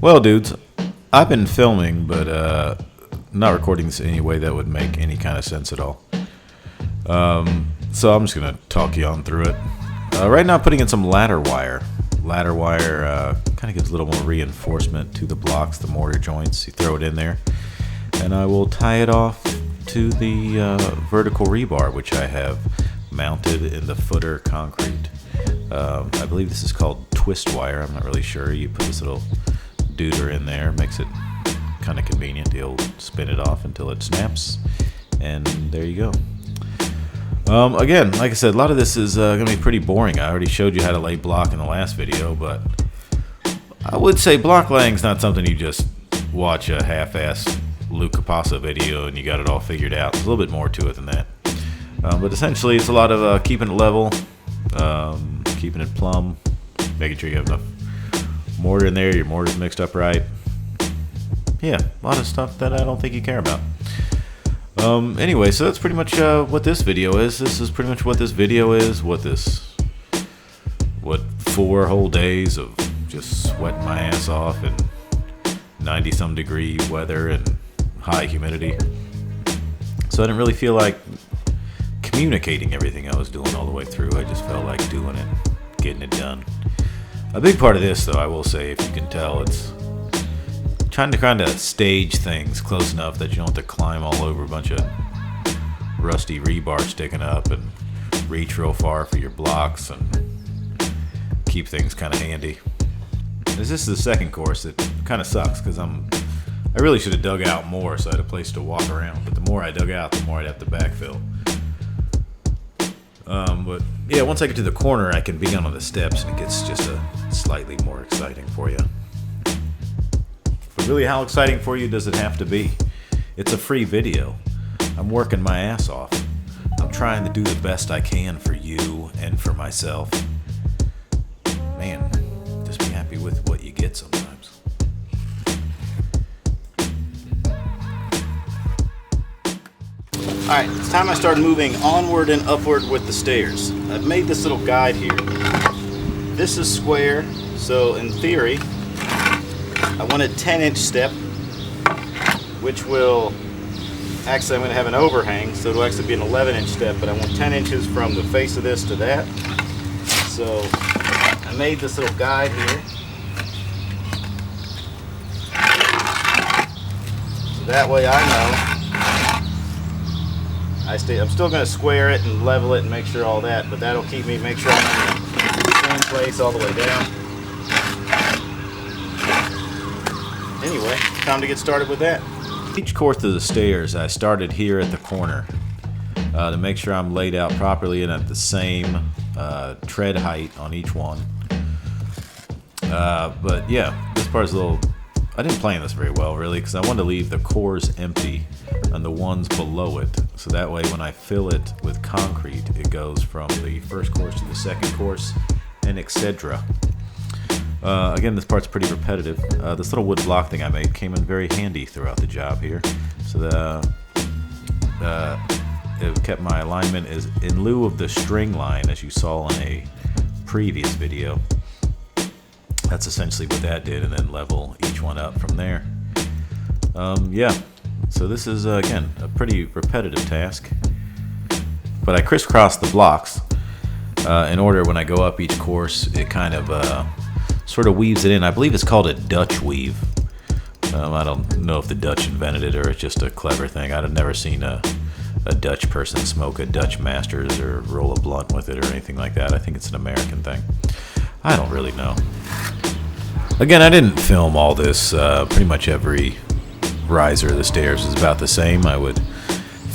Well, dudes, I've been filming, but not recording this in any way that would make any kind of sense at all. So I'm just going to talk you on through it. Right now I'm putting in some ladder wire. Ladder wire kind of gives a little more reinforcement to the blocks, the mortar joints. You throw it in there, and I will tie it off to the vertical rebar, which I have mounted in the footer concrete. I believe this is called twist wire. I'm not really sure. You put this little deuter in there, makes it kind of convenient. You'll spin it off until it snaps, and there you go. Again, like I said, a lot of this is going to be pretty boring. I already showed you how to lay block in the last video, but I would say block laying is not something you just watch a half-assed Luke Capasa video and you got it all figured out. There's a little bit more to it than that. But essentially, it's a lot of keeping it level, keeping it plumb, making sure you have enough mortar in there, your mortar's mixed up right. Yeah, a lot of stuff that I don't think you care about. Anyway, so that's pretty much what this video is. This is pretty much what this video is. What 4 whole days of just sweating my ass off in 90-some degree weather and high humidity. So I didn't really feel like communicating everything I was doing all the way through. I just felt like doing it, getting it done. A big part of this, though, I will say, if you can tell, it's trying to kind of stage things close enough that you don't have to climb all over a bunch of rusty rebar sticking up and reach real far for your blocks and keep things kind of handy. This is the second course. It kind of sucks because I really should have dug out more so I had a place to walk around, but the more I dug out, the more I'd have to backfill. But yeah, once I get to the corner, I can begin on the steps and it gets just slightly more exciting for you. But really, how exciting for you does it have to be? It's a free video. I'm working my ass off. I'm trying to do the best I can for you and for myself. Man, just be happy with what you get sometimes. Alright, it's time I started moving onward and upward with the stairs. I've made this little guide here. This is square, so in theory, I want a 10-inch step, which will, actually I'm going to have an overhang, so it'll actually be an 11-inch step, but I want 10 inches from the face of this to that. So I made this little guide here. So that way I know. I'm still going to square it and level it and make sure all that, but that'll keep me, make sure I'm in the same place all the way down. Anyway, time to get started with that. Each course of the stairs, I started here at the corner to make sure I'm laid out properly and at the same tread height on each one. But yeah, this part's a little... I didn't plan this very well, really, because I wanted to leave the cores empty and the ones below it, so that way when I fill it with concrete, it goes from the first course to the second course, and etc. Again, this part's pretty repetitive. This little wood block thing I made came in very handy throughout the job here. So it kept my alignment is in lieu of the string line, as you saw in a previous video. That's essentially what that did, and then level each one up from there. Yeah, so this is, again, a pretty repetitive task. But I crisscrossed the blocks in order when I go up each course, it kind of sort of weaves it in. I believe it's called a Dutch weave. I don't know if the Dutch invented it or it's just a clever thing. I've never seen a Dutch person smoke a Dutch Masters or roll a blunt with it or anything like that. I think it's an American thing. I don't really know. Again, I didn't film all this. Pretty much every riser of the stairs is about the same. I would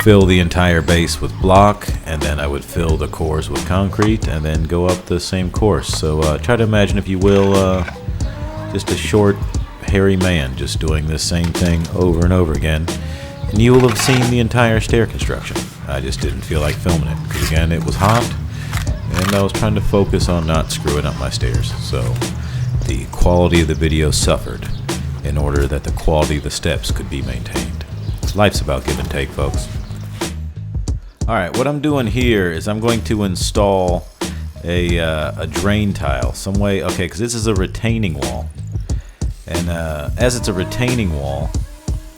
fill the entire base with block, and then I would fill the cores with concrete, and then go up the same course. So try to imagine, if you will, just a short, hairy man just doing this same thing over and over again, and you will have seen the entire stair construction. I just didn't feel like filming it, because again, it was hot, and I was trying to focus on not screwing up my stairs. So the quality of the video suffered in order that the quality of the steps could be maintained. Life's about give and take, folks. Alright, what I'm doing here is I'm going to install a drain tile some way. Okay, because this is a retaining wall, And as it's a retaining wall,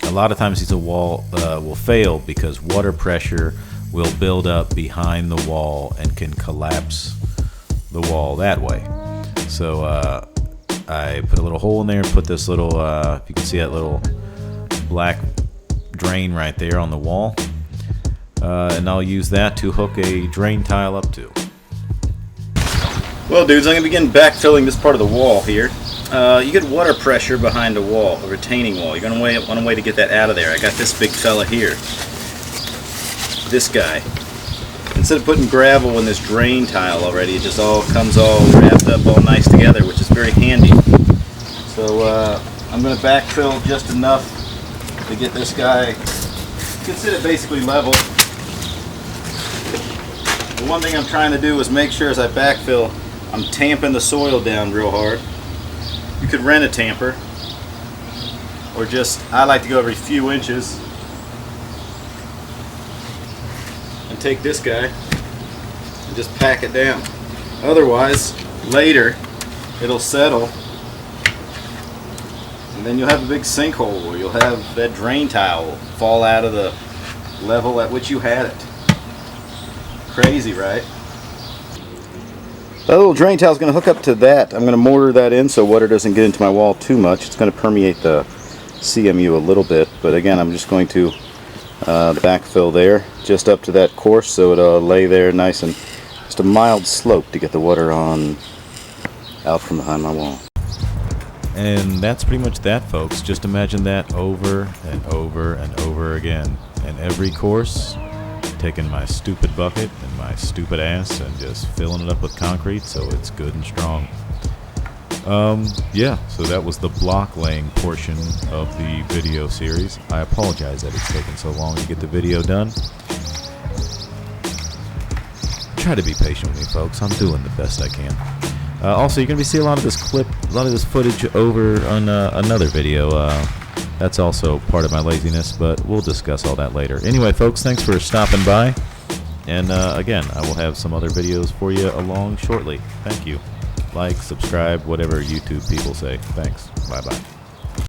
a lot of times the wall will fail because water pressure will build up behind the wall and can collapse the wall that way. So I put a little hole in there and put this little, if you can see that little black drain right there on the wall. And I'll use that to hook a drain tile up to. Well, dudes, I'm going to begin backfilling this part of the wall here. You get water pressure behind a wall, a retaining wall. You're going to want a way to get that out of there. I got this big fella here. This guy. Instead of putting gravel in this drain tile already, it just all comes all wrapped up all nice together, which is very handy. So I'm going to backfill just enough to get this guy, consider basically level. The one thing I'm trying to do is make sure as I backfill, I'm tamping the soil down real hard. You could rent a tamper, or just, I like to go every few inches and take this guy and just pack it down. Otherwise, later it'll settle and then you'll have a big sinkhole, or you'll have that drain tile fall out of the level at which you had it. Crazy, right? That little drain tile is going to hook up to that. I'm going to mortar that in so water doesn't get into my wall too much. It's going to permeate the CMU a little bit, but again, I'm just going to backfill there just up to that course so it'll lay there nice and just a mild slope to get the water on out from behind my wall. And that's pretty much that, folks. Just imagine that over and over and over again. And every course, taking my stupid bucket and my stupid ass and just filling it up with concrete so it's good and strong. Yeah, so that was the block laying portion of the video series. I apologize that it's taken so long to get the video done. Try to be patient with me, folks. I'm doing the best I can. Also, you're going to be seeing a lot of this footage over on another video. That's also part of my laziness, but we'll discuss all that later. Anyway, folks, thanks for stopping by. And again, I will have some other videos for you along shortly. Thank you. Like, subscribe, whatever YouTube people say. Thanks. Bye-bye.